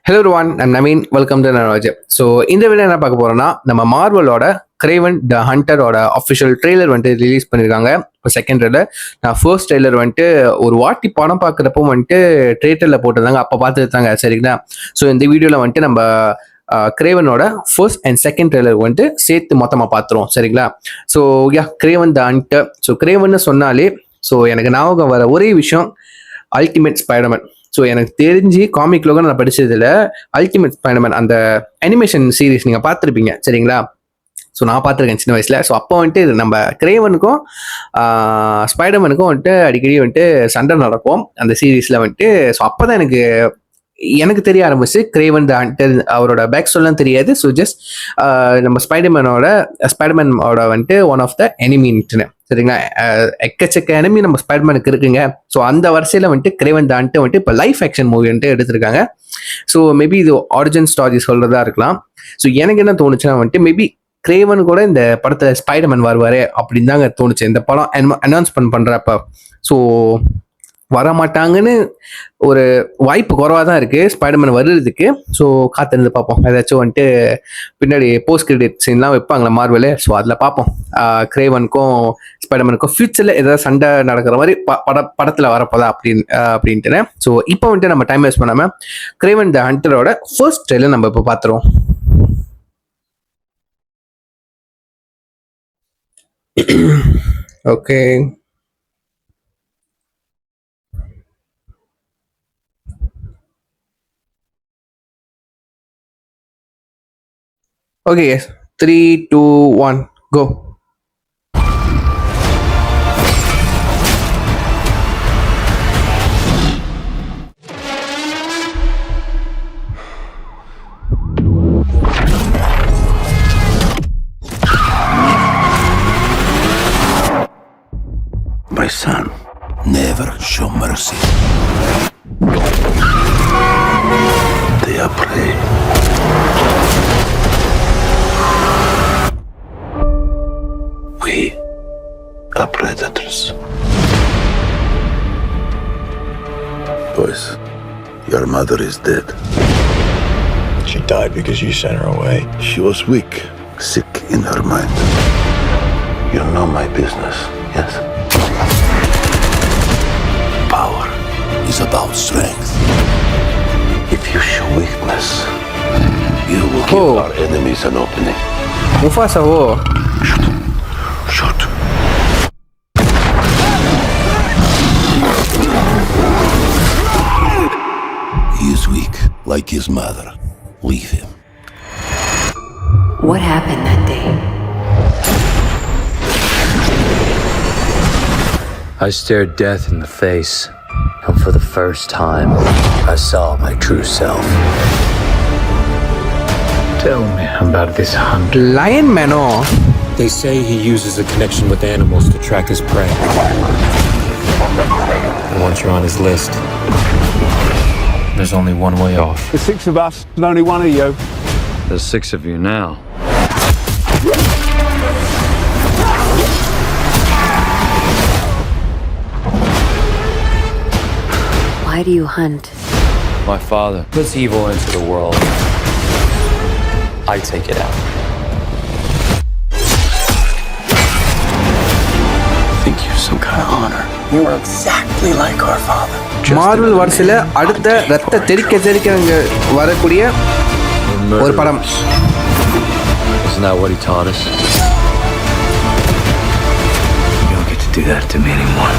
Hello one and Naveen welcome to நராஜ். So இந்த video என்ன பார்க்க போறோம்னா, நம்ம மார்வலோட கிரேவன் த ஹண்டரோட அஃபிஷியல் ட்ரெய்லர் வந்துட்டு ரிலீஸ் பண்ணியிருக்காங்க. இப்போ செகண்ட் ட்ரெய்லர். நான் ஃபர்ஸ்ட் ட்ரெய்லர் வந்துட்டு ஒரு வாட்டி படம் பார்க்குறப்போ வந்துட்டு ட்ரேட்டரில் போட்டிருந்தாங்க, அப்போ பார்த்துருந்தாங்க சரிங்களா. ஸோ இந்த வீடியோவில் வந்துட்டு நம்ம கிரேவனோட ஃபர்ஸ்ட் அண்ட் செகண்ட் ட்ரெய்லர் வந்துட்டு சேர்த்து மொத்தமாக பார்த்துருவோம் சரிங்களா. So graven the Hunter. So graven சொன்னாலே ஸோ எனக்கு ஞாபகம் வர ஒரே விஷயம் அல்டிமேட் ஸ்பைடர்மேன். ஸோ எனக்கு தெரிஞ்சு காமிக் லோகன் நான் படிச்சதுல அல்டிமேட் ஸ்பைடர்மேன் அந்த அனிமேஷன் சீரீஸ் நீங்கள் பார்த்துருப்பீங்க சரிங்களா. ஸோ நான் பார்த்துருக்கேன் சின்ன வயசில். ஸோ அப்போ வந்துட்டு நம்ம கிரேவனுக்கும் ஸ்பைடர்மேனுக்கும் வந்துட்டு அடிக்கடி வந்துட்டு சண்டை நடக்கும் அந்த சீரீஸில் வந்துட்டு. ஸோ அப்போ தான் எனக்கு தெரிய ஆரம்பிச்சு கிரேவன் த ஹண்டர். அவரோட பேக் ஸ்டோரிலாம் தெரியாது. ஸோ ஜஸ்ட் நம்ம ஸ்பைடர்மேனோட வந்துட்டு ஒன் ஆஃப் த எனிமின்னு சரிங்களா. எக்கச்சக்க எனிமி நம்ம ஸ்பைடர்மேனுக்கு இருக்குங்க. ஸோ அந்த வரிசையில் வந்துட்டு கிரேவன் த ஹண்டர் வந்துட்டு இப்போ லைஃப் ஆக்ஷன் மூவி வந்துட்டு எடுத்திருக்காங்க. ஸோ மேபி இது ஆரிஜின் ஸ்டாரி சொல்றதா இருக்கலாம். ஸோ எனக்கு என்ன தோணுச்சுன்னா வந்துட்டு மேபி கிரேவன் கூட இந்த படத்தில் ஸ்பைடர்மேன் வருவாரு அப்படின்னு தாங்க தோணுச்சு இந்த படம் அனௌன்ஸ்மெண்ட் பண்றப்ப. ஸோ வரமாட்டாங்கன்னு ஒரு வாய்ப்பு குறைவாக தான் இருக்குது ஸ்பைடர்மேன் வர்றதுக்கு. ஸோ காத்திருந்து பார்ப்போம். ஏதாச்சும் வந்துட்டு பின்னாடி போஸ்ட் கிரெடிட் சீன்லாம் வைப்பாங்களே மார்வலு. ஸோ அதில் பார்ப்போம் கிரேவனுக்கும் ஸ்பைடர்மேனுக்கும் ஃபியூச்சரில் ஏதாவது சண்டை நடக்கிற மாதிரி படத்தில் வரப்போதா அப்படின்ட்டு. ஸோ இப்போ வந்துட்டு நம்ம டைம் வேஸ்ட் பண்ணாமல் கிரேவன் த ஹண்டரோட ஃபர்ஸ்ட் ட்ரெய்லர் நம்ம இப்போ பார்த்துருவோம். Okay, okay, yes. 3, 2, 1, go. My son, never show mercy. They are prey. We are predators. Boys, your mother is dead. She died because you sent her away. She was weak, sick in her mind. You know my business, yes? Power is about strength. If you show weakness, you will give our enemies an opening. Mufasa, oh. Shoot. He is weak, like his mother. Leave him. What happened that day? I stared death in the face, and for the first time, I saw my true self. Tell me about this hunt. Lion Man, oh. They say he uses a connection with animals to track his prey. And once you're on his list, there's only one way off. There's 6 of us and only one of you. There's 6 of you now. Why do you hunt? My father puts evil into the world. I take it out. Think you're some kind of honor. You are exactly like our father. Marvel வரிசையில் அடுத்த ரத்த தெறிக்க வரக்கூடிய ஒரு படம். Isn't that what he taught us? You don't get to do that to me anymore.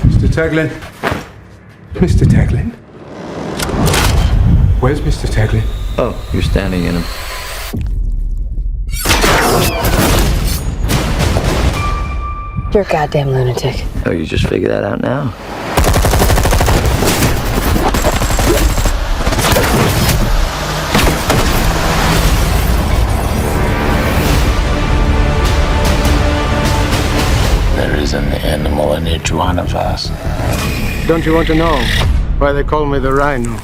Mr. Taglin. Mr. Taglin. Where's Mr. Taglin? Oh, you're standing in him. You're a goddamn lunatic. Oh, you just figured that out now? There is an animal in each one of us. Don't you want to know why they call me the Rhino?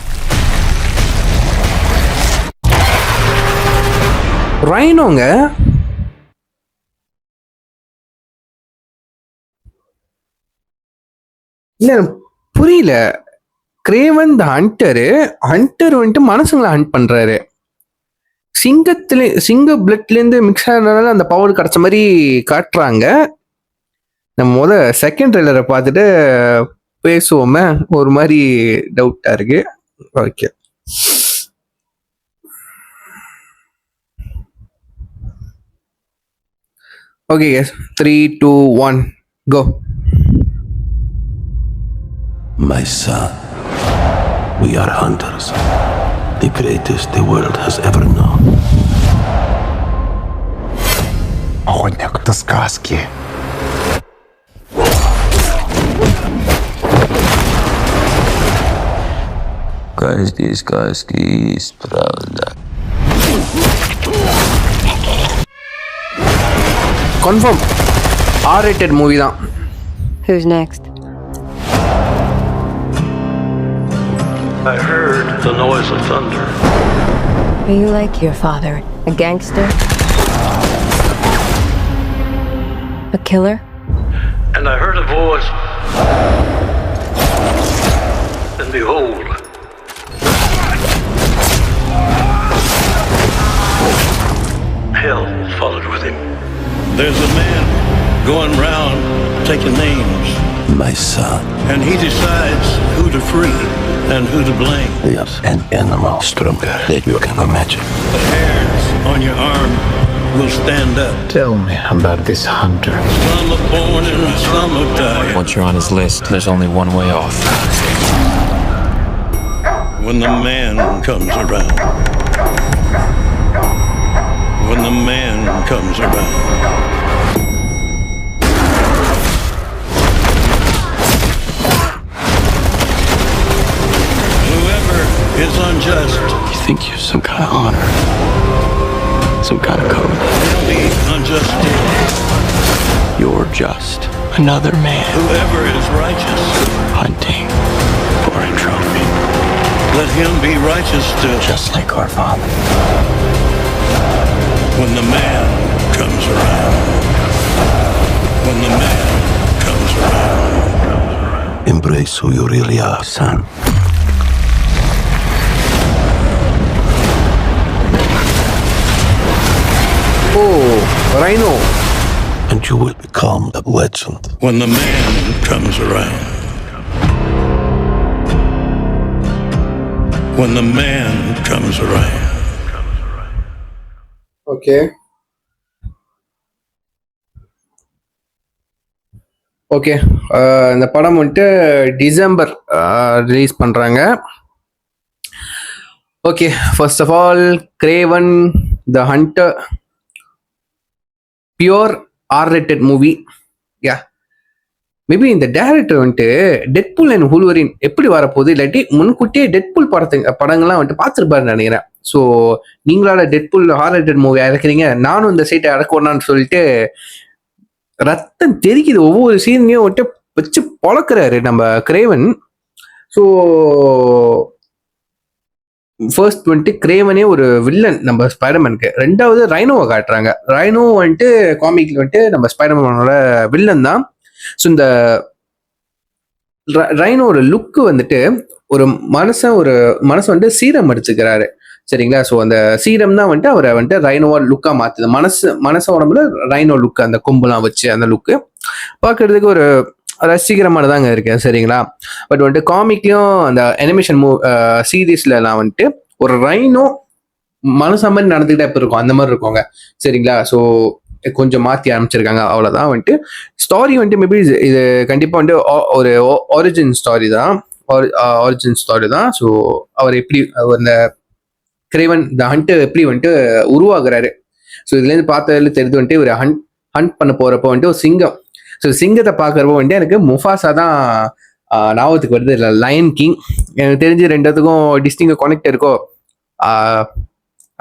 ரைனோங்க. இல்ல புரியல. Graven the Hunter வந்துட்டு மனுஷங்களை hunt பண்றாரு. சிங்க பிளட்லேருந்து mix ஆனதுனால அந்த power கிடைச்ச மாதிரி காட்டுறாங்க. நம்ம செகண்ட் ட்ரெய்லரை பார்த்துட்டு பேசுவோமே, ஒரு மாதிரி டவுட்டா இருக்கு. Okay, okay guys, 3, 2, 1 go. My son, we are hunters. The greatest the world has ever known. Охотник, это сказки. Каждый сказки есть правда. Confirm R-rated movie தான். Who's next? I heard the noise of thunder. Are you like your father? A gangster? A killer? And I heard a voice. And behold, hell followed with him. There's a man going round taking names, My son, and he decides who to free and who to blame. yes, an animal stronger than you can imagine. The hairs on your arm will stand up. Tell me about this hunter. Some are born and some are died. Once you're on his list, there's only one way off. When the man comes around. When the man comes around. Whoever is unjust, You think you're some kind of honor? Some kind of code? will be unjust still. You're just another man Whoever is righteous, hunting for a trophy. let him be righteous still. Just like our father. When the man comes around. When the man comes around. Embrace who you really are, son. Oh, Rhino. And you will become a legend. When the man comes around. When the man comes around. Okay, okay. இந்த படம் வந்துட்டு December release பண்ணுறாங்க. Okay, first of all Kraven the hunter, pure R-rated movie. Yeah, maybe இந்த director வந்துட்டு Deadpool and Wolverine எப்படி வரப்போகுது, இல்லாட்டி முன்கூட்டியே டெட்பூல் படங்கள்லாம் வந்துட்டு பார்த்துருப்பாருன்னு நினைக்கிறேன். ஸோ நீங்களால டெட்பூல் R-rated மூவி இறக்குறீங்க, நானும் இந்த சைட்டை இறக்கணும்னு சொல்லிட்டு ரத்தம் தெரிக்குது. ஒவ்வொரு சீன்லையும் வந்துட்டு வச்சு பொழக்கிறாரு நம்ம கிரேவன். ஸோ ஃபர்ஸ்ட் வந்துட்டு கிரேவனே ஒரு வில்லன் நம்ம ஸ்பைடர்மேனுக்கு. ரெண்டாவது ரைனோவை காட்டுறாங்க. ரைனோ வந்துட்டு காமிக்ல வந்துட்டு நம்ம ஸ்பைடர்மேனோட வில்லன் தான். ஸோ இந்த ரைனோட லுக்கு வந்துட்டு ஒரு மனசு வந்துட்டு சீரம் அடிச்சுக்கிறாரு, சரிங்களா? ஸோ அந்த சீரம் தான் வந்துட்டு அவரை வந்துட்டு ரைனோவா லுக்கா மாத்துது. மனசு உடம்புல ரைனோ லுக்கு, அந்த கொம்புலாம் வச்சு அந்த லுக்கு பார்க்கறதுக்கு ஒரு ரசிகரமானதாங்க இருக்கு, சரிங்களா? பட் வந்துட்டு காமிக்லயும் அந்த அனிமேஷன் சீரீஸ்லாம் வந்துட்டு ஒரு ரைனோ மனசா மாதிரி நடந்துக்கிட்டே இப்போ இருக்கும், அந்த மாதிரி இருக்குங்க, சரிங்களா? ஸோ கொஞ்சம் மாற்றி ஆரம்பிச்சிருக்காங்க, அவ்வளோதான். வந்துட்டு ஸ்டாரி வந்துட்டு மேபி இது கண்டிப்பாக வந்துட்டு ஒரு ஒரிஜின் ஸ்டாரி தான். ஸோ அவர் எப்படி அந்த கிரேவன் த ஹண்டர் எப்படி வந்துட்டு உருவாகுறாரு. ஸோ இதுலேருந்து பார்த்ததுல தெரிஞ்சு வந்துட்டு ஒரு ஹண்ட் பண்ண போகிறப்போ வந்துட்டு ஒரு சிங்கம். ஸோ சிங்கத்தை பார்க்குறப்போ வந்துட்டு எனக்கு முஃபாசா தான் ஞாபகத்துக்கு வருது, இல்லை லயன் கிங். எனக்கு தெரிஞ்சு ரெண்டுத்துக்கும் டிஸ்டிங்க கனெக்ட் இருக்கோ.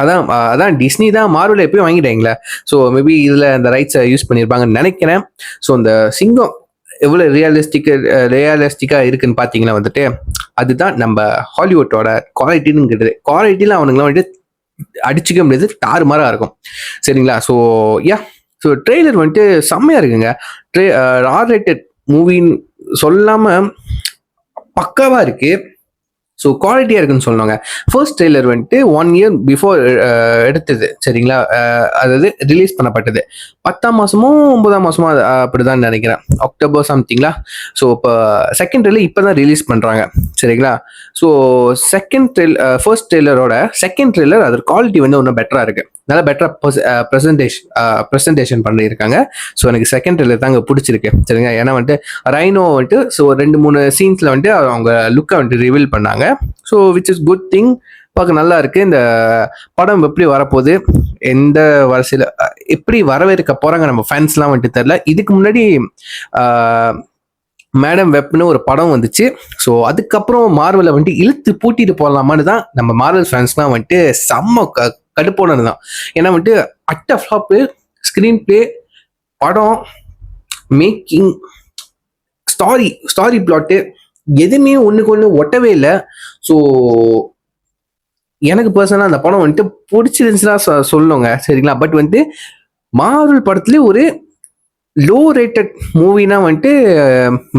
அதான் டிஸ்னி தான் மார்வெல் எப்பயும் வாங்கிட்டாங்களே. ஸோ மேபி இதில் அந்த ரைட்ஸை யூஸ் பண்ணியிருப்பாங்கன்னு நினைக்கிறேன். ஸோ அந்த சிங்கம் எவ்வளோ ரியலிஸ்டிக்காக இருக்குன்னு பார்த்தீங்கன்னா வந்துட்டு அதுதான் நம்ம ஹாலிவுட்டோட குவாலிட்டின்னு. குவாலிட்டியில் அவனுங்களாம் வந்துட்டு அடிச்சுக்க முடியாது, தாறுமாறாக இருக்கும், சரிங்களா? ஸோ ஸோ ட்ரெய்லர் வந்துட்டு செம்மையாக இருக்குங்க. R-rated மூவின்னு சொல்லாமல் பக்காவாக இருக்குது. ஸோ குவாலிட்டியாக இருக்குன்னு சொன்னாங்க. ஃபர்ஸ்ட் ட்ரெய்லர் வந்துட்டு 1 year பிஃபோர் எடுத்தது சரிங்களா, அதாவது ரிலீஸ் பண்ணப்பட்டது 10ஆம் மாதமோ 9ஆம் மாதமோ அப்படிதான் நினைக்கிறேன், அக்டோபர் சம்திங்களா. ஸோ இப்போ செகண்ட் ட்ரெய்லர் இப்போ தான் ரிலீஸ் பண்ணுறாங்க சரிங்களா. ஸோ ஃபர்ஸ்ட் ட்ரெய்லரோட செகண்ட் ட்ரெய்லர் அதோட குவாலிட்டி வந்து இன்னும் பெட்டராக இருக்குது, நல்லா பெட்டராக ப்ரெசன்டேஷன் பண்ணியிருக்காங்க. ஸோ எனக்கு செகண்ட் ட்ரெய்லர் தாங்க பிடிச்சிருக்கு சரிங்க. ஏன்னா வந்துட்டு ரைனோ வந்துட்டு ஸோ 2-3 சீன்ஸில் வந்துட்டு அவங்க லுக்கை வந்துட்டு ரிவீல் பண்ணாங்க. So which is good thing, பார்க்க நல்லா இருக்குது. இந்த படம் எப்படி வரப்போகுது, எந்த வரிசையில் எப்படி வரவேற்க போகிறாங்க நம்ம ஃபேன்ஸ்லாம் வந்துட்டு தெரில. இதுக்கு முன்னாடி மேடம் வெப்னு ஒரு படம் வந்துச்சு. ஸோ அதுக்கப்புறம் மார்வலை வந்துட்டு இழுத்து பூட்டிட்டு போடலாமான்னு தான் நம்ம மார்வல் ஃபேன்ஸ்லாம் வந்துட்டு செம்ம கடுப்போனது தான். ஏன்னா வந்துட்டு அட்ட ஃப்ளாப்பு, ஸ்க்ரீன் பிளே, படம் மேக்கிங், ஸ்டாரி பிளாட்டு எதுவுமே ஒன்றுக்கு ஒன்று ஒட்டவே இல்லை. ஸோ எனக்கு பர்சனலாக அந்த படம் வந்துட்டு பிடிச்சிருந்துச்சுன்னா சொல்லுங்க சரிங்களா. பட் வந்துட்டு மார்வல் படத்துலேயே ஒரு லோ ரேட்டட் மூவினா வந்துட்டு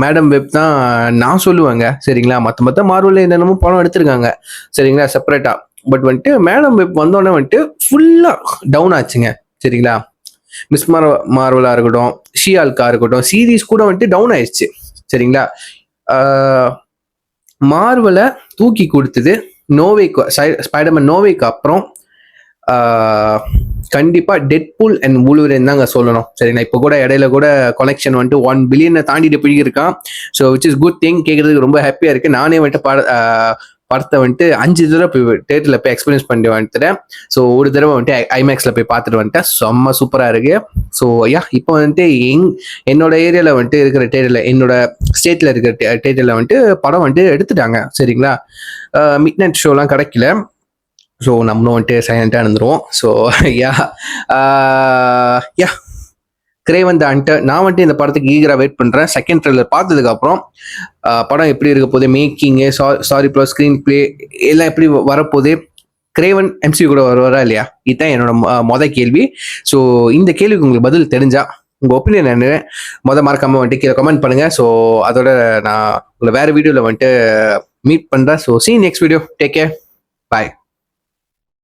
மேடம் வெப் தான் நான் சொல்லுவேங்க சரிங்களா. மற்ற மார்வலில் என்னென்னமோ படம் எடுத்திருக்காங்க சரிங்களா செப்பரேட்டாக. பட் வந்துட்டு மேடம் வெப் வந்தோடனே வந்துட்டு ஃபுல்லாக டவுன் ஆச்சுங்க சரிங்களா. மிஸ் மார்வலாக இருக்கட்டும், ஷியால்கா இருக்கட்டும், சீரீஸ் கூட வந்துட்டு டவுன் ஆயிடுச்சு சரிங்களா. மார்வலை தூக்கி கொடுத்தது ஸ்பைடர்மேன் நோவேக்கு அப்புறம் கண்டிப்பாக டெட்பூல் அண்ட் வூல்வரின் தாங்க சொல்லணும் சரிங்களா. இப்போ கூட இடையில கூட கலெக்ஷன் வந்துட்டு 1 billion தாண்டிட்டு போயிருக்கான். So which is good thing, கேட்குறதுக்கு ரொம்ப ஹாப்பியாக இருக்குது. நானே வந்துட்டு படத்தை வந்துட்டு 5 தடவை போய் தேட்டரில் போய் எக்ஸ்பீரியன்ஸ் பண்ணிட்டு வந்துட்டேன். ஸோ ஒரு தடவை வந்துட்டு ஐமேக்ஸில் போய் பார்த்துட்டு வந்துட்டேன், செம்ம சூப்பராக இருக்குது. ஸோ இப்போ வந்துட்டு என்னோட ஏரியாவில் வந்துட்டு இருக்கிற தேட்டரில், என்னோட ஸ்டேட்டில் இருக்கிற தேட்டரில் வந்துட்டு படம் வந்துட்டு எடுத்துட்டாங்க சரிங்களா. மிட் நைட் ஷோலாம் கிடைக்கல. ஸோ நம்மளும் வந்துட்டு சைலண்ட்டாக இருந்துருவோம். ஸோ யா கிரேவன் தி ஹண்டர், நான் வந்துட்டு இந்த படத்துக்கு ஈகராக வெயிட் பண்ணுறேன். செகண்ட் ட்ரெய்லர் பார்த்ததுக்கப்புறம் படம் எப்படி இருக்க போகுது, making, sorry plus screen play எல்லாம் எப்படி வரப்போகுது, கிரேவன் எம்சியூ கூட வருவாரா இல்லையா, இதுதான் என்னோட கேள்வி. ஸோ இந்த கேள்விக்கு உங்களுக்கு பதில் தெரிஞ்சா உங்கள் ஒப்பீனியன் என்ன மறக்காமல் வந்துட்டு கீழே கமெண்ட் பண்ணுங்கள். ஸோ அதோட நான் உங்களை வேறு வீடியோவில் வந்துட்டு மீட் பண்ணுறேன். So see you next video, take care, bye.